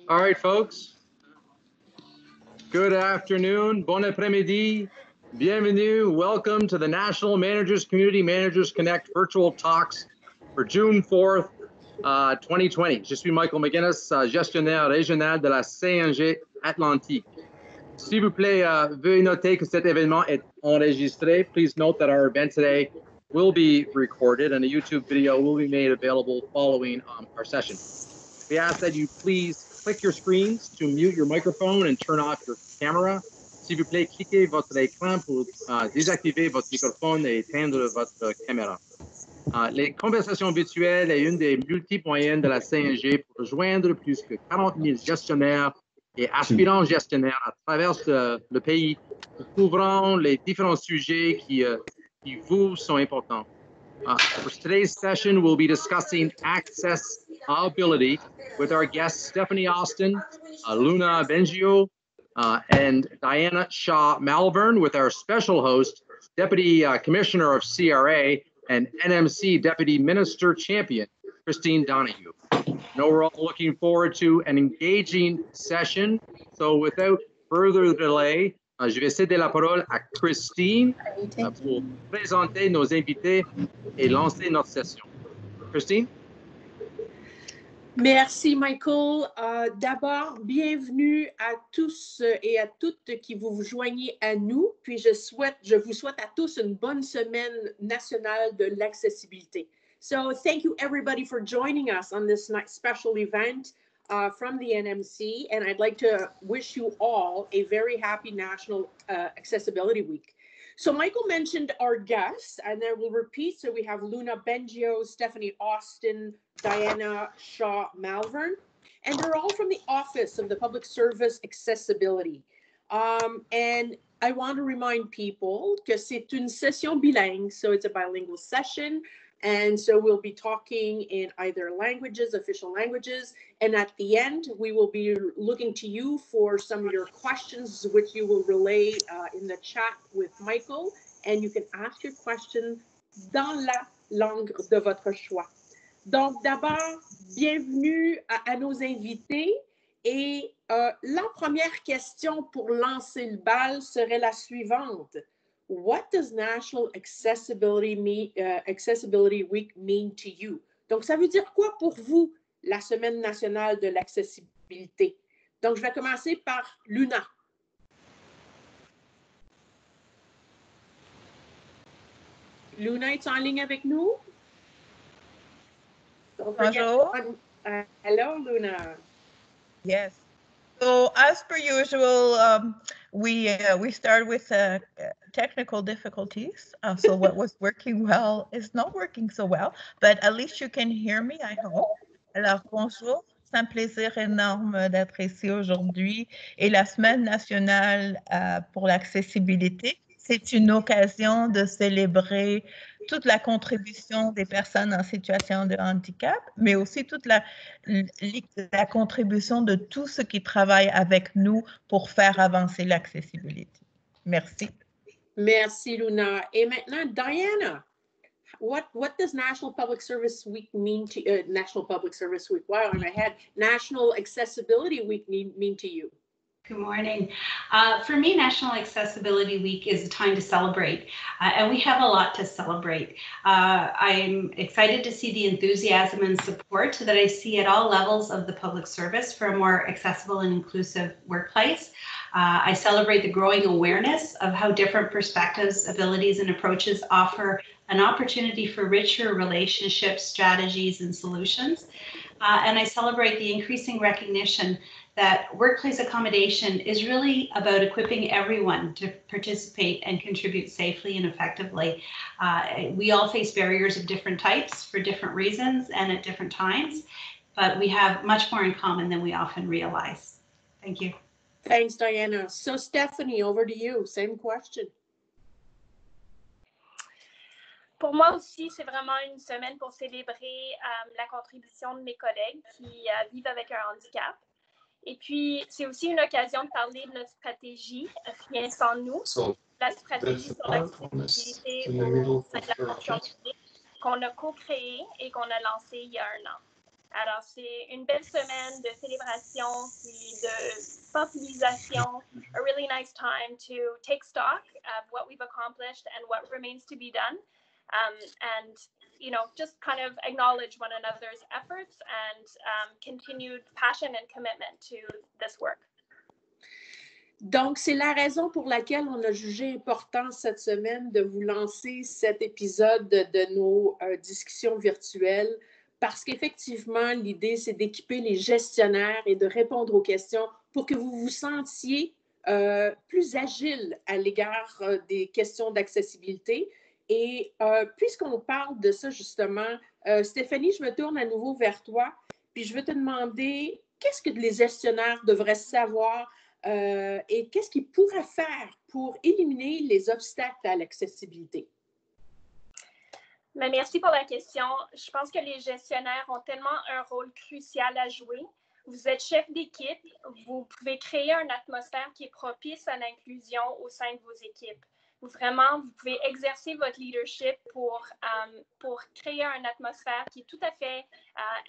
All right, folks. Good afternoon. Bon après-midi. Bienvenue. Welcome to the National Managers Community Managers Connect virtual talks for June 4th, 2020. Je suis Michael McGinnis, gestionnaire régional de la CNG Atlantique. S'il vous plaît, veuillez noter que cet événement est enregistré. Please note that our event today will be recorded and a YouTube video will be made available following our session. We ask that you please click your screens to mute your microphone and turn off your camera. S'il vous plaît, cliquez votre écran pour désactiver votre microphone et éteindre votre caméra. Les conversations virtuelles est une des multiples moyens de la CNG pour rejoindre plus que 40 000 gestionnaires et aspirants gestionnaires à travers le pays, couvrant les différents sujets qui vous sont importants. For today's session, we'll be discussing accessibility with our guests Stephanie Austin, Luna Bengio, and Diana Shaw-Malvern, with our special host, Deputy Commissioner of CRA and NMC Deputy Minister Champion, Christine Donoghue. I know we're all looking forward to an engaging session. So without further delay, je vais céder la parole à Christine pour présenter nos invités et lancer notre session. Christine? Merci, Michael. D'abord, bienvenue à tous et à toutes qui vous joignez à nous. Puis je vous souhaite à tous une bonne semaine nationale de l'accessibilité. So thank you everybody for joining us on this special event from the NMC. And I'd like to wish you all a very happy National Accessibility Week. So Michael mentioned our guests, and I will repeat. So we have Luna Bengio, Stephanie Austin, Diana Shaw-Malvern, and they're all from the Office of the Public Service Accessibility. And I want to remind people que c'est une session bilingue, so it's a bilingual session. And so we'll be talking in either languages, official languages, and at the end, we will be looking to you for some of your questions, which you will relay in the chat with Michael, and you can ask your question dans la langue de votre choix. Donc d'abord, bienvenue à nos invités. Et la première question pour lancer le bal serait la suivante. What does National Accessibility Week mean to you? Donc, ça veut dire quoi pour vous, la Semaine nationale de l'accessibilité? Donc, je vais commencer par Luna. Luna, es-tu en ligne avec nous? Bonjour. Hello, Luna. Yes. So, as per usual, we start with technical difficulties. So what was working well is not working so well, but at least you can hear me, I hope. Alors, bonjour. C'est un plaisir énorme d'être ici aujourd'hui. Et la Semaine nationale pour l'accessibilité, c'est une occasion de célébrer toute la contribution des personnes en situation de handicap, mais aussi toute la contribution de tous ceux qui travaillent avec nous pour faire avancer l'accessibilité. Merci. Merci, Luna. Et maintenant, Diana, what does National Public Service Week mean to National Public Service Week? Wow, I'm ahead. National Accessibility Week mean to you? Good morning. For me, National Accessibility Week is a time to celebrate, and we have a lot to celebrate. I'm excited to see the enthusiasm and support that I see at all levels of the public service for a more accessible and inclusive workplace. I celebrate the growing awareness of how different perspectives, abilities, and approaches offer an opportunity for richer relationships, strategies, and solutions. And I celebrate the increasing recognition that workplace accommodation is really about equipping everyone to participate and contribute safely and effectively. We all face barriers of different types for different reasons and at different times, but we have much more in common than we often realize. Thank you. Thanks, Diana. So Stephanie, over to you. Same question. Pour moi aussi, c'est vraiment une semaine pour célébrer la contribution de mes collègues qui vivent avec un handicap. Et puis, c'est aussi une occasion de parler de notre stratégie, Rien sans nous, la stratégie sur l'accessibilité au sein de la fonction publique qu'on a co-créée et qu'on a lancée il y a 1 an. Alors, c'est une belle semaine de célébration puis de sensibilisation, a really nice time to take stock of what we've accomplished and what remains to be done, and you know, just kind of acknowledge one another's efforts and continued passion and commitment to this work. Donc, c'est la raison pour laquelle on a jugé important cette semaine de vous lancer cet épisode de nos discussions virtuelles, parce qu'effectivement, l'idée, c'est d'équiper les gestionnaires et de répondre aux questions pour que vous vous sentiez plus agile à l'égard des questions d'accessibilité. Et puisqu'on parle de ça, justement, Stéphanie, je me tourne à nouveau vers toi, puis je veux te demander qu'est-ce que les gestionnaires devraient savoir et qu'est-ce qu'ils pourraient faire pour éliminer les obstacles à l'accessibilité? Mais merci pour la question. Je pense que les gestionnaires ont tellement un rôle crucial à jouer. Vous êtes chef d'équipe, vous pouvez créer une atmosphère qui est propice à l'inclusion au sein de vos équipes. Vraiment, vous pouvez exercer votre leadership pour créer une atmosphère qui est tout à fait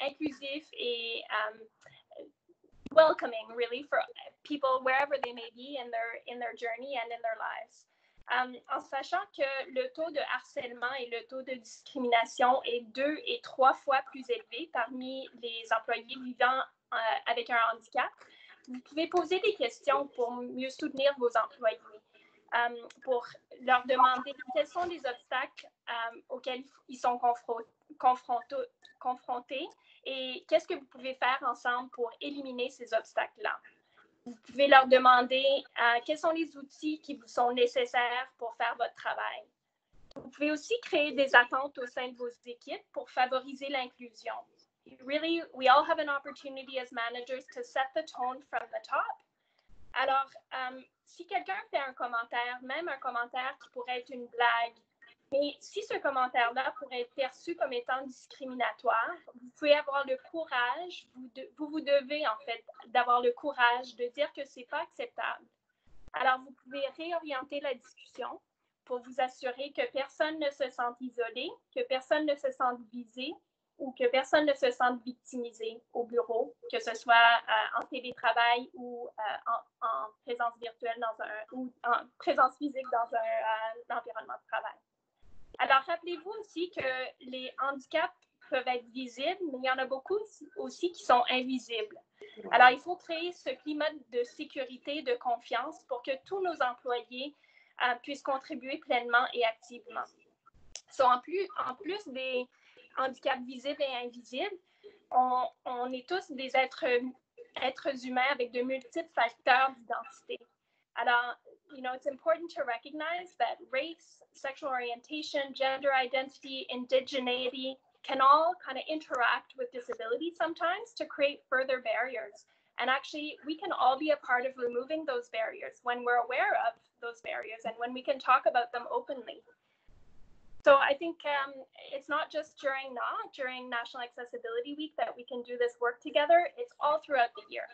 inclusif et welcoming, really, for people wherever they may be in their journey and in their lives. En sachant que le taux de harcèlement et le taux de discrimination est 2 et 3 fois plus élevé parmi les employés vivant avec un handicap, vous pouvez poser des questions pour mieux soutenir vos employés, pour leur demander quels sont les obstacles auxquels ils sont confrontés et qu'est-ce que vous pouvez faire ensemble pour éliminer ces obstacles-là. Vous pouvez leur demander quels sont les outils qui vous sont nécessaires pour faire votre travail. Vous pouvez aussi créer des attentes au sein de vos équipes pour favoriser l'inclusion. Really, we all have an opportunity as managers to set the tone from the top. Alors, si quelqu'un fait un commentaire, même un commentaire qui pourrait être une blague, mais si ce commentaire-là pourrait être perçu comme étant discriminatoire, vous pouvez avoir le courage, vous devez en fait d'avoir le courage de dire que ce n'est pas acceptable. Alors, vous pouvez réorienter la discussion pour vous assurer que personne ne se sente isolé, que personne ne se sente visé ou que personne ne se sente victimisé au bureau, que ce soit en télétravail ou en présence virtuelle ou en présence physique dans un environnement de travail. Alors, rappelez-vous aussi que les handicaps peuvent être visibles, mais il y en a beaucoup aussi qui sont invisibles. Alors, il faut créer ce climat de sécurité, de confiance pour que tous nos employés puissent contribuer pleinement et activement. En plus des handicaps visibles et invisibles, on est tous des êtres humains avec de multiples facteurs d'identité. Alors, you know, it's important to recognize that race, sexual orientation, gender identity, indigeneity can all kind of interact with disability sometimes to create further barriers. And actually, we can all be a part of removing those barriers when we're aware of those barriers and when we can talk about them openly. So I think it's not just during National Accessibility Week that we can do this work together. It's all throughout the year.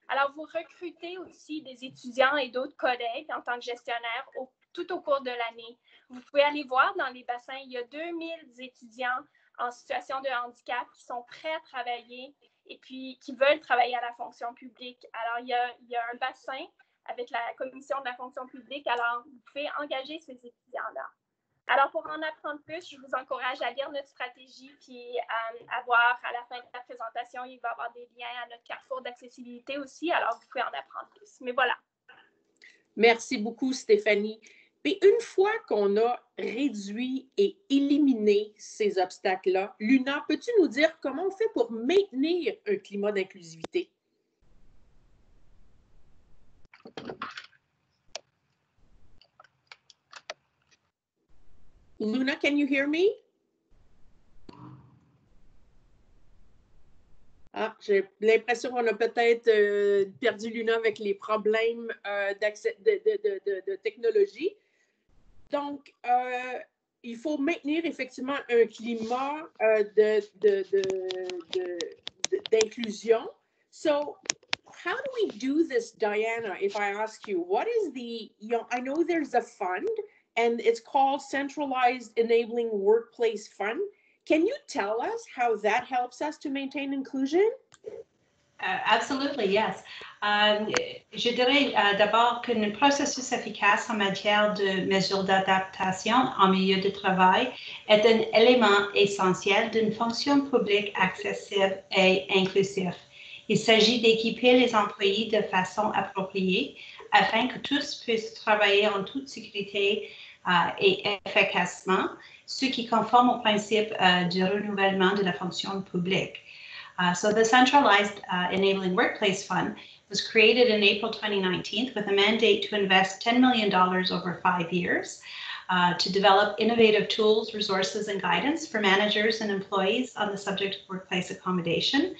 Alors, vous recrutez aussi des étudiants et d'autres collègues en tant que gestionnaire tout au cours de l'année. Vous pouvez aller voir dans les bassins, il y a 2000 étudiants en situation de handicap qui sont prêts à travailler et puis qui veulent travailler à la fonction publique. Alors, il y a un bassin avec la commission de la fonction publique. Alors, vous pouvez engager ces étudiants-là. Alors, pour en apprendre plus, je vous encourage à lire notre stratégie puis à voir à la fin de la présentation, il va y avoir des liens à notre carrefour d'accessibilité aussi. Alors, vous pouvez en apprendre plus. Mais voilà. Merci beaucoup, Stéphanie. Et une fois qu'on a réduit et éliminé ces obstacles-là, Luna, peux-tu nous dire comment on fait pour maintenir un climat d'inclusivité? Luna, can you hear me? Ah, j'ai l'impression qu'on a peut-être perdu Luna avec les problèmes d'accès de technologie. Donc, il faut maintenir effectivement un climat d'inclusion. So, how do we do this, Diana, if I ask you, what is I know there's a fund, and it's called Centralized Enabling Workplace Fund. Can you tell us how that helps us to maintain inclusion? Absolutely, yes. Je dirais d'abord qu'un processus efficace en matière de mesures d'adaptation en milieu de travail est un élément essentiel d'une fonction publique accessible et inclusive. Il s'agit d'équiper les employés de façon appropriée afin que tous puissent travailler en toute sécurité et efficacement, ce qui conforme au principe du renouvellement de la fonction publique. So the Centralized Enabling Workplace Fund was created in April 2019 with a mandate to invest $10 million over 5 years to develop innovative tools, resources, and guidance for managers and employees on the subject of workplace accommodation,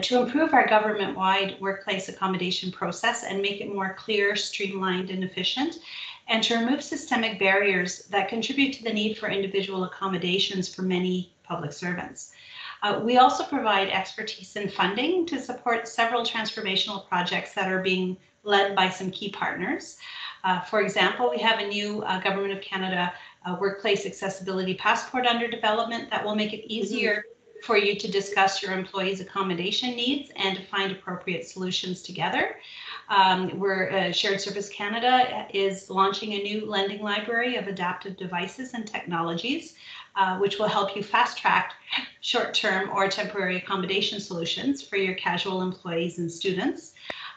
to improve our government-wide workplace accommodation process and make it more clear, streamlined, and efficient, and to remove systemic barriers that contribute to the need for individual accommodations for many public servants. We also provide expertise and funding to support several transformational projects that are being led by some key partners. For example, we have a new Government of Canada Workplace Accessibility Passport under development that will make it easier for you to discuss your employees' accommodation needs and to find appropriate solutions together. Shared Service Canada is launching a new lending library of adaptive devices and technologies, which will help you fast-track short-term or temporary accommodation solutions for your casual employees and students.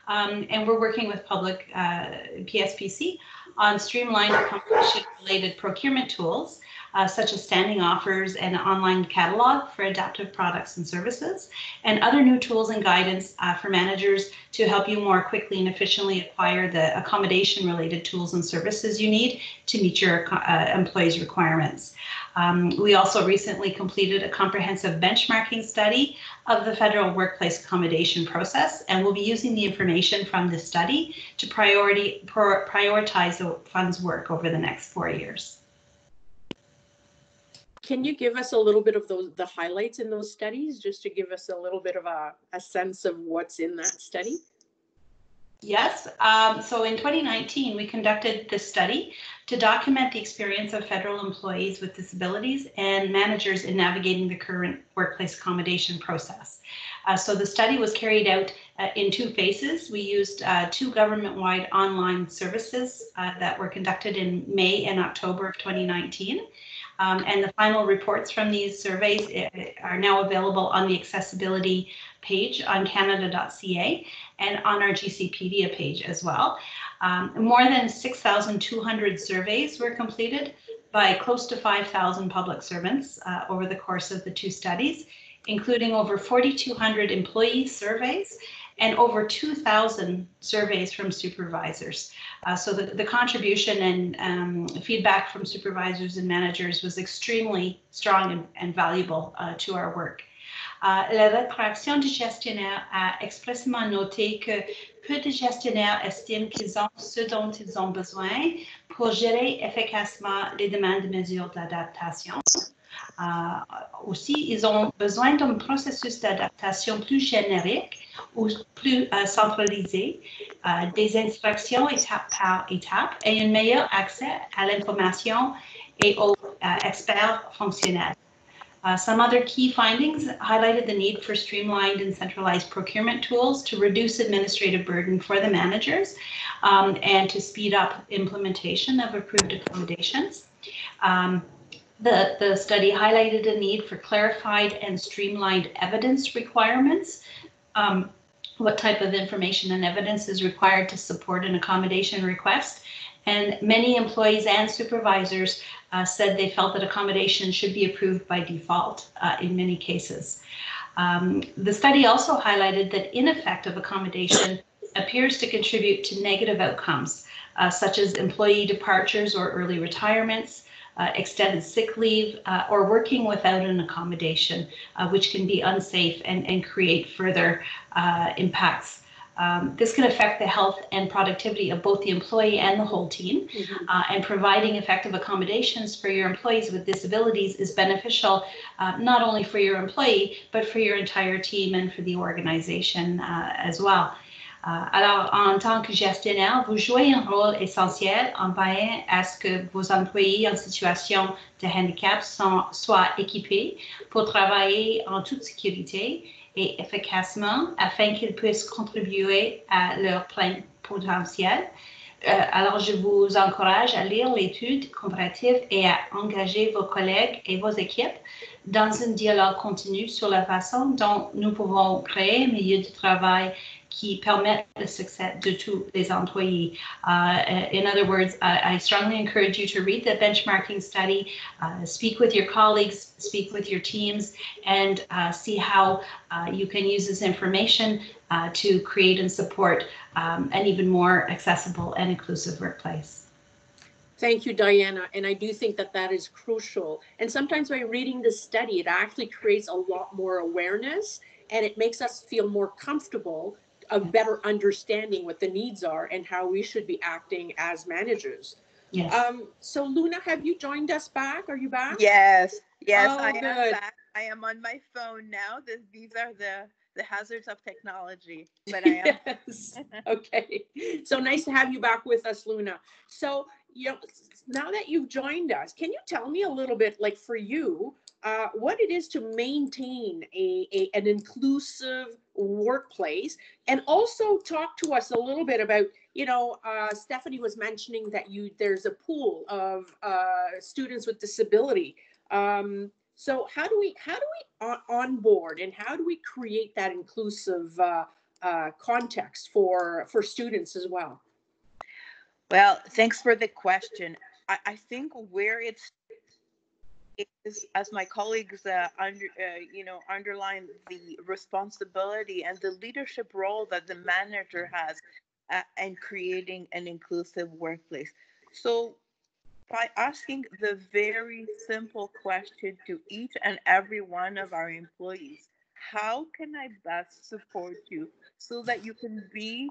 And we're working with public PSPC on streamlined accommodation-related procurement tools, such as standing offers and an online catalog for adaptive products and services, and other new tools and guidance for managers to help you more quickly and efficiently acquire the accommodation-related tools and services you need to meet your employees' requirements. We also recently completed a comprehensive benchmarking study of the federal workplace accommodation process, and we'll be using the information from this study to prioritize the fund's work over the next 4 years. Can you give us a little bit of the highlights in those studies, just to give us a little bit of a sense of what's in that study? Yes. So in 2019, we conducted this study to document the experience of federal employees with disabilities and managers in navigating the current workplace accommodation process. So the study was carried out in 2 phases. We used 2 government-wide online services that were conducted in May and October of 2019. And the final reports from these surveys are now available on the accessibility page on canada.ca and on our GCpedia page as well. More than 6,200 surveys were completed by close to 5,000 public servants over the course of the 2 studies, including over 4,200 employee surveys and over 2,000 surveys from supervisors. So the contribution and feedback from supervisors and managers was extremely strong and valuable to our work. La rétraction du gestionnaire a expressément noté que peu de gestionnaires estiment qu'ils ont ce dont ils ont besoin pour gérer efficacement les demandes de mesures d'adaptation. Aussi, ils ont besoin d'un processus d'adaptation plus générique ou plus centralisé, des instructions étape par étape et un meilleur accès à l'information et aux experts fonctionnels. Some other key findings highlighted the need for streamlined and centralized procurement tools to reduce administrative burden for the managers and to speed up implementation of approved accommodations. The study highlighted a need for clarified and streamlined evidence requirements. What type of information and evidence is required to support an accommodation request? And many employees and supervisors said they felt that accommodation should be approved by default in many cases. The study also highlighted that ineffective accommodation appears to contribute to negative outcomes, such as employee departures or early retirements, extended sick leave, or working without an accommodation, which can be unsafe and create further impacts. This can affect the health and productivity of both the employee and the whole team, and providing effective accommodations for your employees with disabilities is beneficial not only for your employee, but for your entire team and for the organization as well. Alors, en tant que gestionnaire, vous jouez un rôle essentiel en veillant à ce que vos employés en situation de handicap soient équipés pour travailler en toute sécurité et efficacement afin qu'ils puissent contribuer à leur plein potentiel. Alors, je vous encourage à lire l'étude comparative et à engager vos collègues et vos équipes dans un dialogue continu sur la façon dont nous pouvons créer un milieu de travail qui permettent le succès de tous les employés. In other words, I strongly encourage you to read the benchmarking study, speak with your colleagues, speak with your teams, and see how you can use this information to create and support an even more accessible and inclusive workplace. Thank you, Diana. And I do think that that is crucial. And sometimes by reading this study, it actually creates a lot more awareness, and it makes us feel more comfortable, a better understanding what the needs are and how we should be acting as managers. Yes. So Luna, have you joined us back? Are you back? Yes, yes, Oh, I good. am back. I am on my phone now. These are the hazards of technology, but I am. Yes. Okay. So nice to have you back with us, Luna. So, you know, now that you've joined us, can you tell me a little bit, like for you, what it is to maintain an inclusive workplace, and also talk to us a little bit about, you know, Stephanie was mentioning that there's a pool of students with disability. So how do we onboard, and how do we create that inclusive context for students as well? Well, thanks for the question. I think where it is, as my colleagues underline the responsibility and the leadership role that the manager has in creating an inclusive workplace. So by asking the very simple question to each and every one of our employees, how can I best support you so that you can be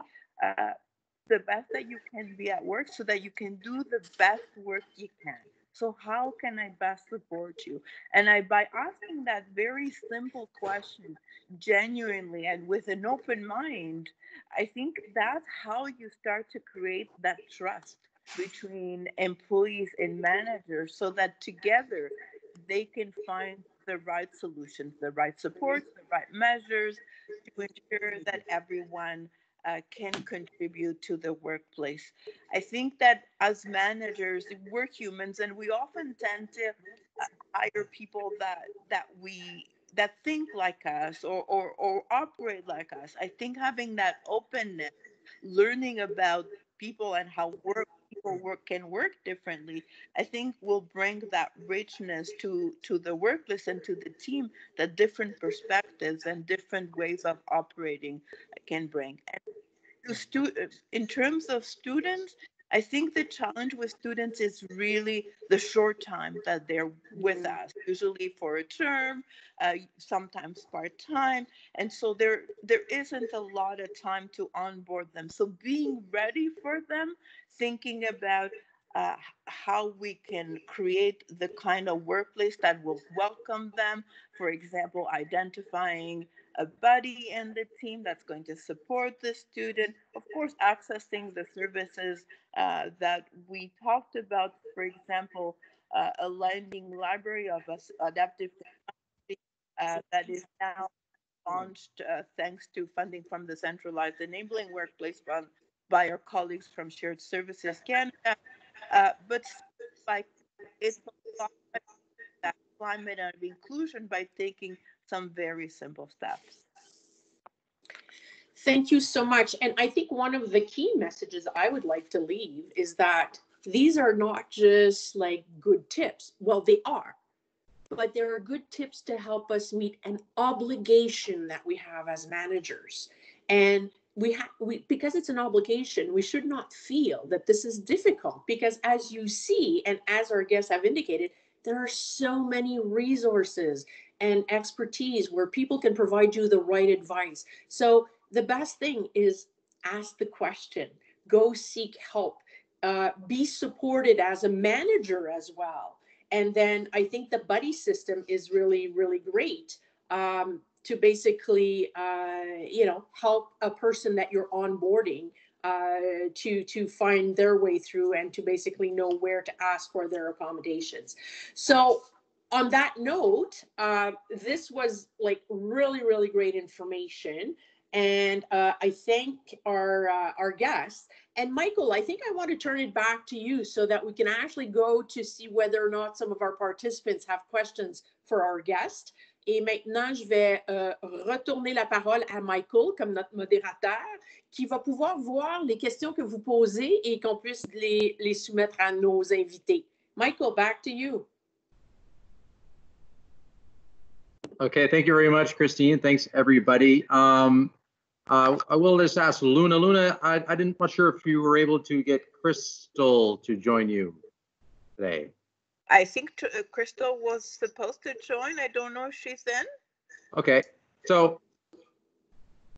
the best that you can be at work, so that you can do the best work you can? So how can I best support you? And by asking that very simple question genuinely and with an open mind, I think that's how you start to create that trust between employees and managers, so that together they can find the right solutions, the right supports, the right measures to ensure that everyone can contribute to the workplace. I think that as managers, we're humans, and we often tend to hire people that think like us or operate like us. I think having that openness, learning about people and how people can work differently, I think will bring that richness to the workplace and to the team that different perspectives and different ways of operating can bring. And in terms of students, I think the challenge with students is really the short time that they're with us, usually for a term, sometimes part-time. And so there isn't a lot of time to onboard them. So being ready for them, thinking about how we can create the kind of workplace that will welcome them. For example, identifying a buddy in the team that's going to support the student. Of course, accessing the services that we talked about, for example, a lending library of adaptive technology that is now launched thanks to funding from the Centralized Enabling Workplace Fund by our colleagues from Shared Services Canada. But like it's about that climate of inclusion by taking some very simple steps. Thank you so much. And I think one of the key messages I would like to leave is that these are not just like good tips. Well, they are, but there are good tips to help us meet an obligation that we have as managers. And because it's an obligation, we should not feel that this is difficult, because as you see, and as our guests have indicated, there are so many resources and expertise where people can provide you the right advice. So the best thing is ask the question, go seek help, be supported as a manager as well. And then I think the buddy system is really, really great to basically, help a person that you're onboarding to find their way through and to basically know where to ask for their accommodations. So on that note, this was like really, really great information. And I thank our guests. And Michael, I think I want to turn it back to you so that we can actually go to see whether or not some of our participants have questions for our guest. Et maintenant, je vais retourner la parole à Michael comme notre modérateur qui va pouvoir voir les questions que vous posez et qu'on puisse les soumettre à nos invités. Michael, back to you. Okay, thank you very much, Christine. Thanks, everybody. I will just ask Luna. Luna, I'm not sure if you were able to get Crystal to join you today. I think Crystal was supposed to join. I don't know if she's in. Okay, so,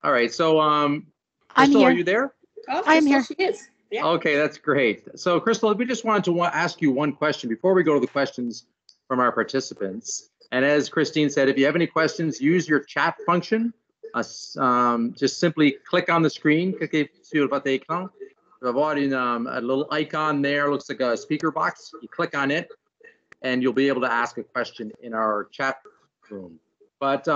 all right, so I'm Crystal, here. are you there? Oh, I'm here. She is. Yeah. Okay, that's great. So Crystal, we just wanted to ask you one question before we go to the questions from our participants. And as Christine said, if you have any questions, use your chat function. Just simply click on the screen, cliquez sur votre écran. You'll avoir a little icon there, looks like a speaker box. You click on it, and you'll be able to ask a question in our chat room. But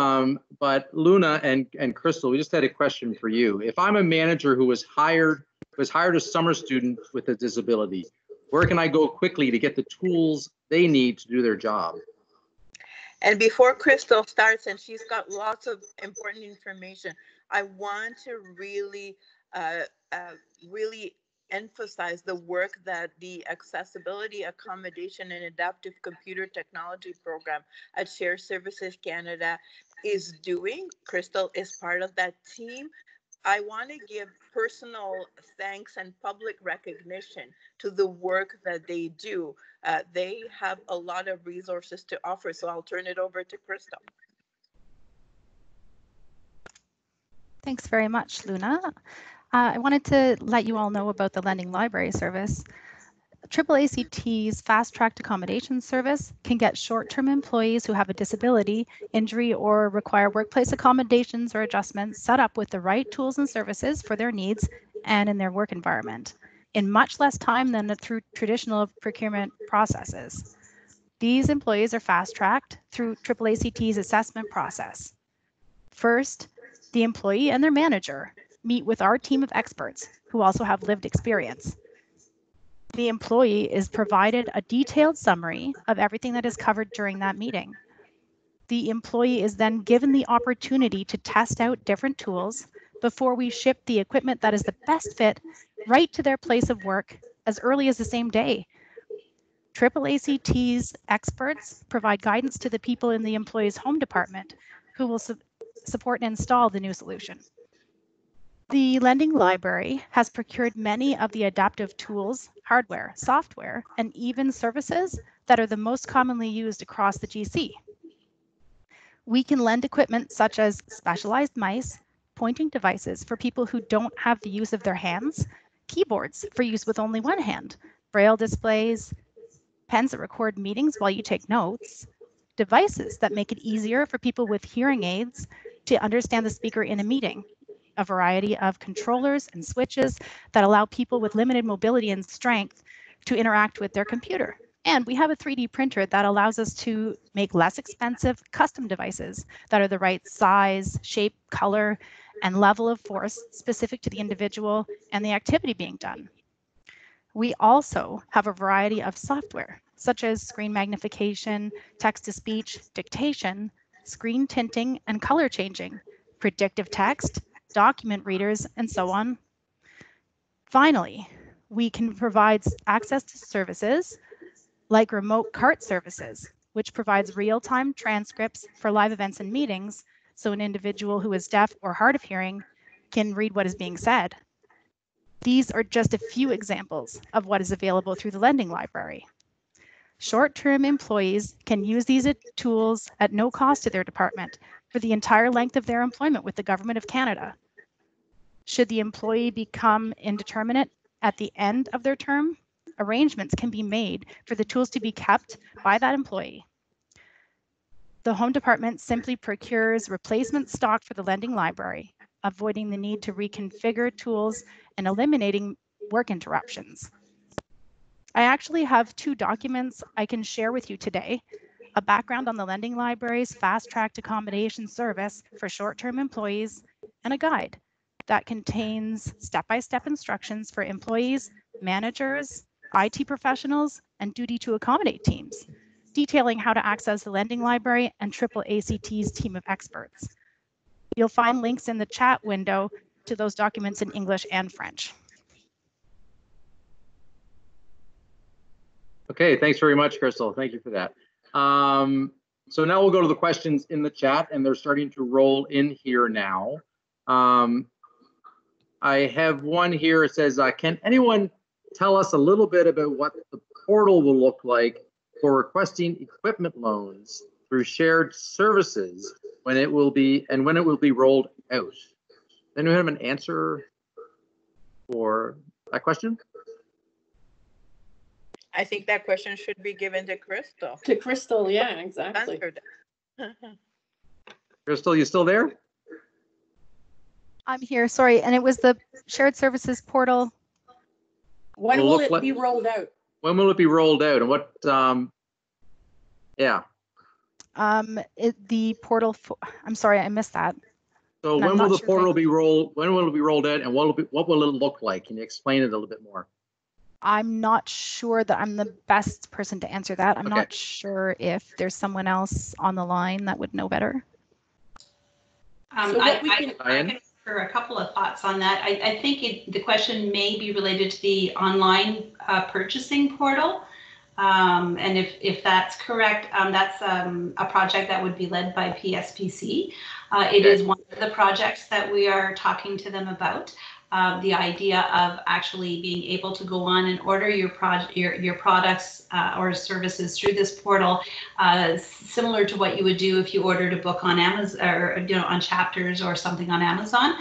Luna and Crystal, we just had a question for you. If I'm a manager who was hired a summer student with a disability, where can I go quickly to get the tools they need to do their job? And before Crystal starts, and she's got lots of important information, I want to really emphasize the work that the Accessibility, Accommodation, and Adaptive Computer Technology program at Shared Services Canada is doing. Crystal is part of that team. I want to give personal thanks and public recognition to the work that they do. They have a lot of resources to offer, so I'll turn it over to Crystal. Thanks very much, Luna. I wanted to let you all know about the Lending Library service. AACT's Fast Tracked Accommodations service can get short-term employees who have a disability, injury, or require workplace accommodations or adjustments set up with the right tools and services for their needs and in their work environment in much less time than through traditional procurement processes. These employees are fast-tracked through AACT's assessment process. First, the employee and their manager meet with our team of experts who also have lived experience. The employee is provided a detailed summary of everything that is covered during that meeting. The employee is then given the opportunity to test out different tools before we ship the equipment that is the best fit right to their place of work as early as the same day. AACT's experts provide guidance to the people in the employee's home department who will support and install the new solution. The Lending Library has procured many of the adaptive tools, hardware, software, and even services that are the most commonly used across the GC. We can lend equipment such as specialized mice, pointing devices for people who don't have the use of their hands, keyboards for use with only one hand, braille displays, pens that record meetings while you take notes, devices that make it easier for people with hearing aids to understand the speaker in a meeting, a variety of controllers and switches that allow people with limited mobility and strength to interact with their computer. And we have a 3D printer that allows us to make less expensive custom devices that are the right size, shape, color, and level of force specific to the individual and the activity being done. We also have a variety of software, such as screen magnification, text-to-speech, dictation, screen tinting, and color changing, predictive text, document readers, and so on. Finally, we can provide access to services like remote cart services, which provides real-time transcripts for live events and meetings, so an individual who is deaf or hard of hearing can read what is being said. These are just a few examples of what is available through the Lending Library. Short-term employees can use these tools at no cost to their department for the entire length of their employment with the Government of Canada. Should the employee become indeterminate at the end of their term, arrangements can be made for the tools to be kept by that employee. The home department simply procures replacement stock for the lending library, avoiding the need to reconfigure tools and eliminating work interruptions. I actually have 2 documents I can share with you today: a background on the lending library's fast-tracked accommodation service for short-term employees, and a guide that contains step-by-step instructions for employees, managers, IT professionals, and duty to accommodate teams, detailing how to access the lending library and AACT's team of experts. You'll find links in the chat window to those documents in English and French. Okay, thanks very much, Crystal. Thank you for that. So now we'll go to the questions in the chat, and they're starting to roll in here now. I have one here. It says, can anyone tell us a little bit about what the portal will look like for requesting equipment loans through shared services, when it will be rolled out? Does anyone have an answer for that question? I think that question should be given to Crystal. To Crystal, yeah, exactly. Crystal, you still there? I'm here, sorry, and it was the shared services portal. When will it be rolled out? When will it be rolled out, and what? Yeah. The portal. I'm sorry, I missed that. So when will the portal be rolled? When will it be rolled out, and what will it look like? Can you explain it a little bit more? I'm not sure that I'm the best person to answer that. I'm not sure if there's someone else on the line that would know better. So I can offer a couple of thoughts on that. I think the question may be related to the online purchasing portal. And if that's correct, that's a project that would be led by PSPC. It is one of the projects that we are talking to them about. The idea of actually being able to go on and order your products or services through this portal, similar to what you would do if you ordered a book on Amazon, or on Chapters or something on Amazon.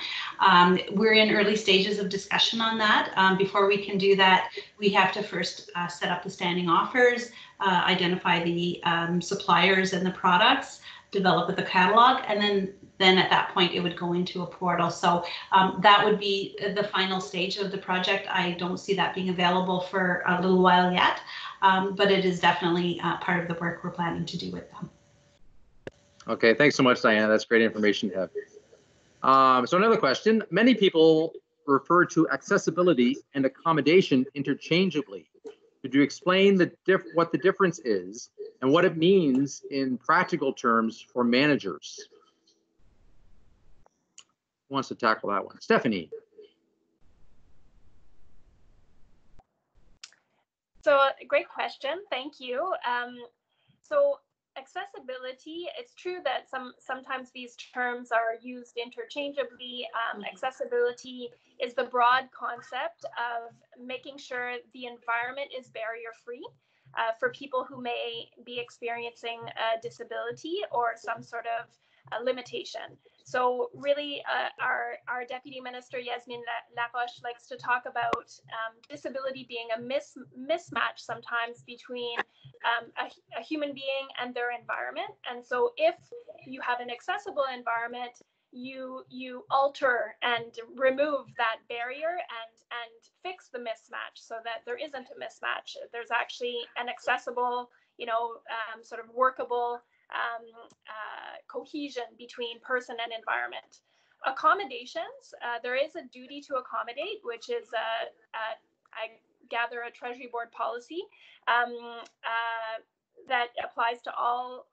We're in early stages of discussion on that. Before we can do that, we have to first set up the standing offers, identify the suppliers and the products, develop the catalog, and then at that point it would go into a portal. So that would be the final stage of the project. I don't see that being available for a little while yet, but it is definitely part of the work we're planning to do with them. Okay, thanks so much, Diana. That's great information to have. So another question: many people refer to accessibility and accommodation interchangeably. Could you explain what the difference is and what it means in practical terms for managers? Who wants to tackle that one? Stephanie. So great question, thank you. So accessibility, it's true that sometimes these terms are used interchangeably. Accessibility is the broad concept of making sure the environment is barrier-free for people who may be experiencing a disability or some sort of limitation. So really, our Deputy Minister, Yasmine Laroche, likes to talk about disability being a mismatch sometimes between a human being and their environment. And so if you have an accessible environment, you alter and remove that barrier and fix the mismatch so that there isn't a mismatch. There's actually an accessible, sort of workable cohesion between person and environment. Accommodations, there is a duty to accommodate, which is I gather a Treasury Board policy that applies to all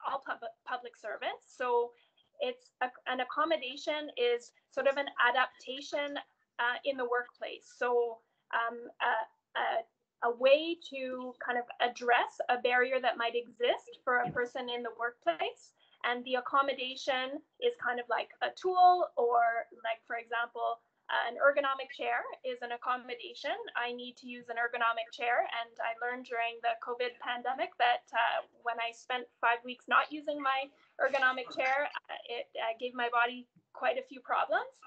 public servants. So it's an accommodation is sort of an adaptation in the workplace. So a way to kind of address a barrier that might exist for a person in the workplace. And the accommodation is kind of like a tool, or like, for example, an ergonomic chair is an accommodation. I need to use an ergonomic chair. And I learned during the COVID pandemic that when I spent 5 weeks not using my ergonomic chair, it gave my body quite a few problems.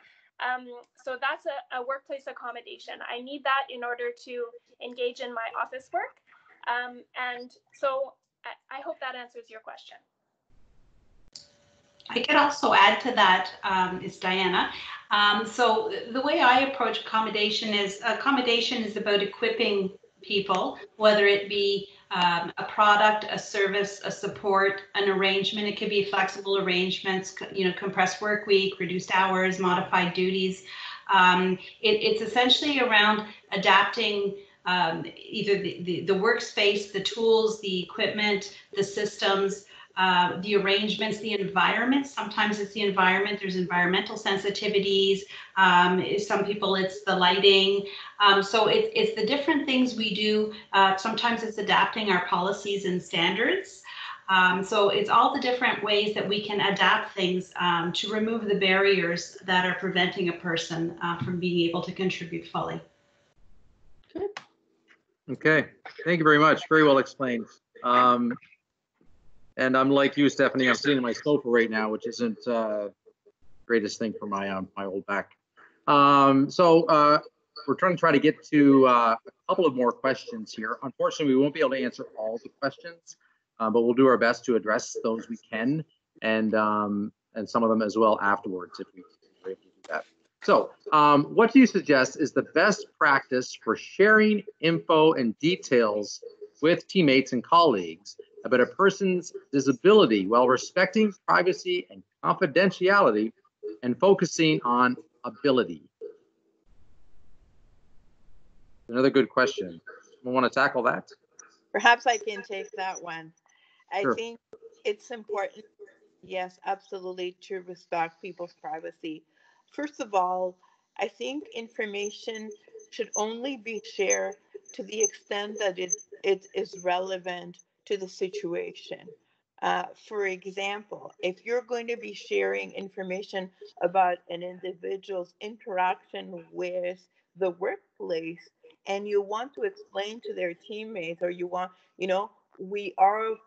So that's a workplace accommodation. I need that in order to engage in my office work. And so I hope that answers your question. I could also add to that, is Diana. So the way I approach accommodation is about equipping people, whether it be a product, a service, a support, an arrangement. It could be flexible arrangements, compressed work week, reduced hours, modified duties. It's essentially around adapting either the workspace, the tools, the equipment, the systems, the arrangements, the environment. Sometimes it's the environment. There's environmental sensitivities. Some people it's the lighting. So it's the different things we do. Sometimes it's adapting our policies and standards. So it's all the different ways that we can adapt things to remove the barriers that are preventing a person from being able to contribute fully. Okay, thank you very much. Very well explained. And I'm like you, Stephanie, I'm sitting on my sofa right now, which isn't greatest thing for my old back. So we're trying to get to a couple of more questions here. Unfortunately, we won't be able to answer all the questions, but we'll do our best to address those we can, and some of them as well afterwards if we are able to do that. So what do you suggest is the best practice for sharing info and details with teammates and colleagues about a person's disability while respecting privacy and confidentiality and focusing on ability? Another good question. We want to tackle that? Perhaps I can take that one. Sure. I think it's important, yes, absolutely, to respect people's privacy. First of all, I think information should only be shared to the extent that it is relevant to the situation. For example, if you're going to be sharing information about an individual's interaction with the workplace and you want to explain to their teammates, or you want,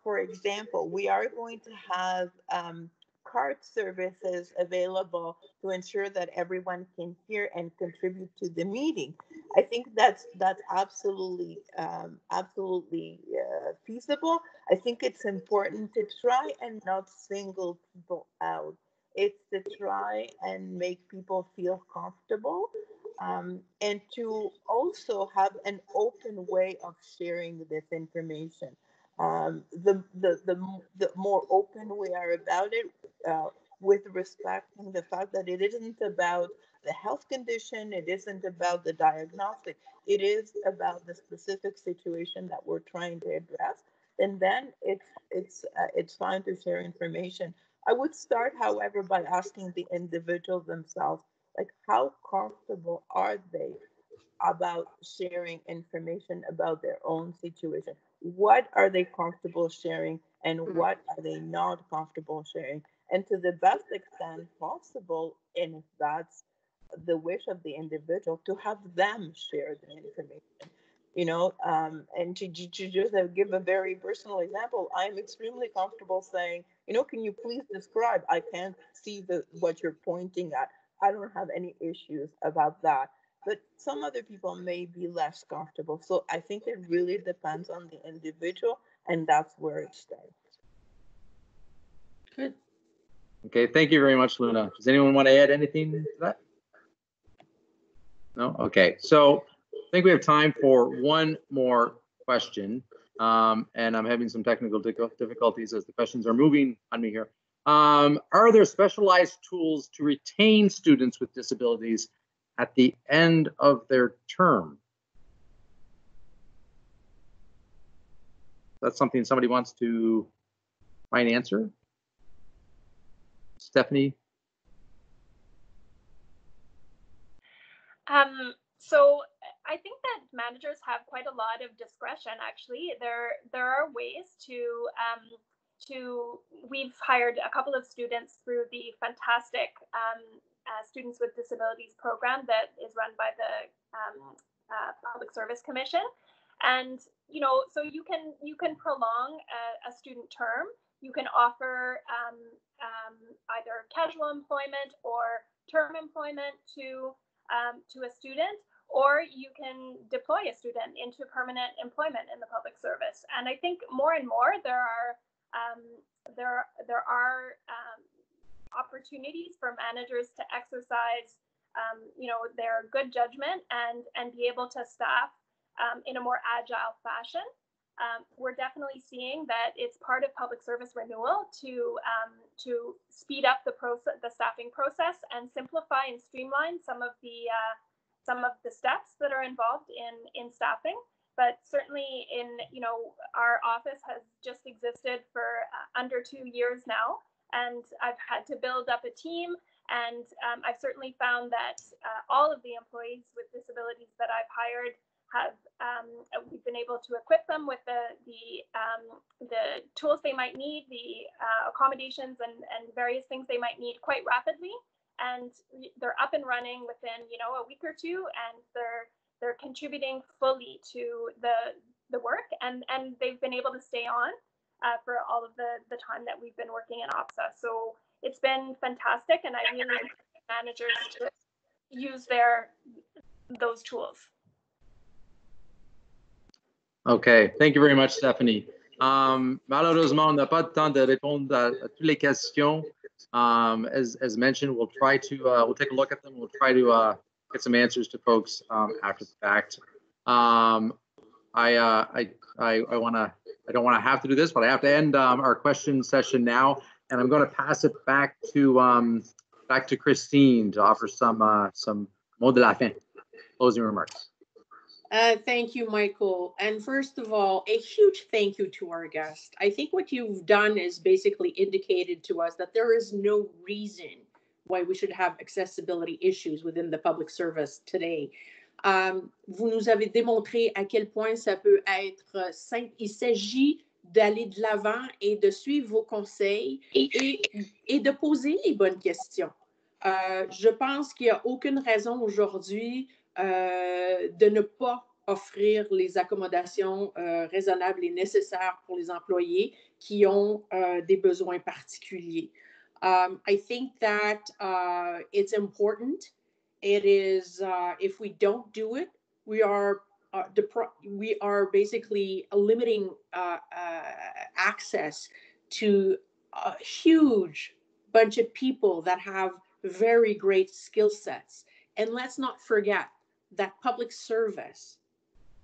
for example, we are going to have card services available to ensure that everyone can hear and contribute to the meeting. I think that's absolutely feasible. I think it's important to try and not single people out. It's to try and make people feel comfortable, and to also have an open way of sharing this information. The more open we are about it, with respecting the fact that it isn't about the health condition, it isn't about the diagnostic, it is about the specific situation that we're trying to address, and then it's fine to share information. I would start, however, by asking the individual themselves, like, how comfortable are they about sharing information about their own situation? What are they comfortable sharing and what are they not comfortable sharing? And to the best extent possible, and if that's the wish of the individual, to have them share the information. And to just give a very personal example, I'm extremely comfortable saying, can you please describe? I can't see what you're pointing at. I don't have any issues about that. But some other people may be less comfortable. So I think it really depends on the individual, and that's where it starts. Good. Okay, thank you very much, Luna. Does anyone want to add anything to that? No? Okay, so I think we have time for one more question. And I'm having some technical difficulties as the questions are moving on me here. Are there specialized tools to retain students with disabilities at the end of their term? That's something somebody wants to try and answer. Stephanie? So I think that managers have quite a lot of discretion. Actually, there are ways to we've hired a couple of students through the fantastic Students with Disabilities program that is run by the Public Service Commission, and so you can prolong a student term. You can offer either casual employment or term employment to a student, or you can deploy a student into permanent employment in the public service. And I think more and more there are opportunities for managers to exercise, their good judgment and be able to staff in a more agile fashion. We're definitely seeing that it's part of public service renewal to speed up the staffing process and simplify and streamline some of the steps that are involved in staffing. But certainly our office has just existed for under 2 years now, and I've had to build up a team. And I've certainly found that all of the employees with disabilities that I've hired we've been able to equip them with the tools they might need, the accommodations and various things they might need quite rapidly. And they're up and running within, a week or two, and they're contributing fully to the work, and they've been able to stay on for all of the time that we've been working in OPSA. So it's been fantastic, and I really encourage managers to use those tools. Okay, thank you very much, Stephanie. Malheureusement, on n'a pas de temps de répondre à toutes les questions. As mentioned, we'll try to we'll take a look at them. We'll try to get some answers to folks after the fact. I don't want to have to do this, but I have to end our question session now, and I'm going to pass it back to Christine to offer some mots de la fin, closing remarks. Thank you, Michael. And first of all, a huge thank you to our guest. I think what you've done is basically indicated to us that there is no reason why we should have accessibility issues within the public service today. Vous nous avez démontré à quel point ça peut être simple. Il s'agit d'aller de l'avant et de suivre vos conseils et de poser les bonnes questions. Je pense qu'il n'y a aucune raison aujourd'hui de ne pas offrir les accommodations raisonnables et nécessaires pour les employés qui ont des besoins particuliers. I think that it's important. It is, if we don't do it, we are basically limiting access to a huge bunch of people that have very great skill sets. And let's not forget that public service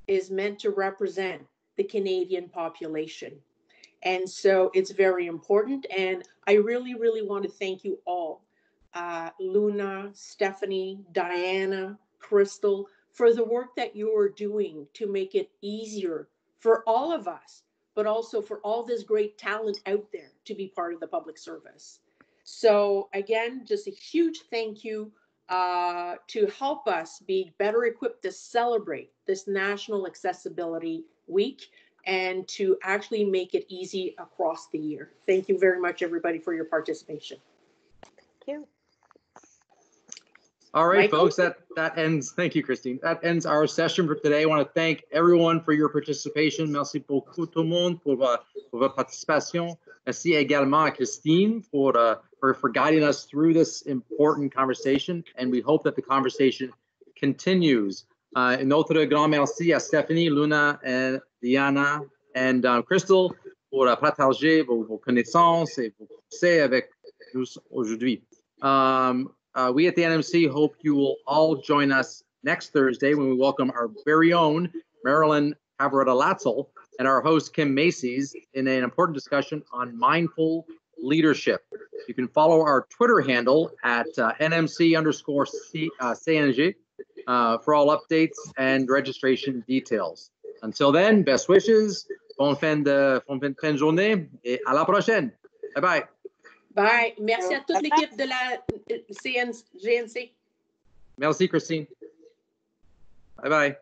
is meant to represent the Canadian population. And so it's very important. And I really, really want to thank you all, Luna, Stephanie, Diana, Crystal, for the work that you are doing to make it easier for all of us, but also for all this great talent out there to be part of the public service. So again, just a huge thank you to help us be better equipped to celebrate this National Accessibility Week and to actually make it easy across the year. Thank you very much, everybody, for your participation. Thank you. All right, Michael? folks, that ends, thank you, Christine. That ends our session for today. I want to thank everyone for your participation. Merci beaucoup tout le monde pour votre participation. Merci également à Christine for guiding us through this important conversation, and we hope that the conversation continues. Un autre grand merci à Stephanie, Luna, and Diana, and Crystal pour partager vos connaissances et vos conseils avec nous aujourd'hui. We at the NMC hope you will all join us next Thursday when we welcome our very own Marilyn Cavaretta-Latzel and our host Kim Macy's in an important discussion on mindful leadership. You can follow our Twitter handle at NMC_CNG for all updates and registration details. Until then, best wishes, bonne fin de journée et à la prochaine. Bye bye. Bye. Merci à toute l'équipe de la GNC. Merci, Christine. Bye bye.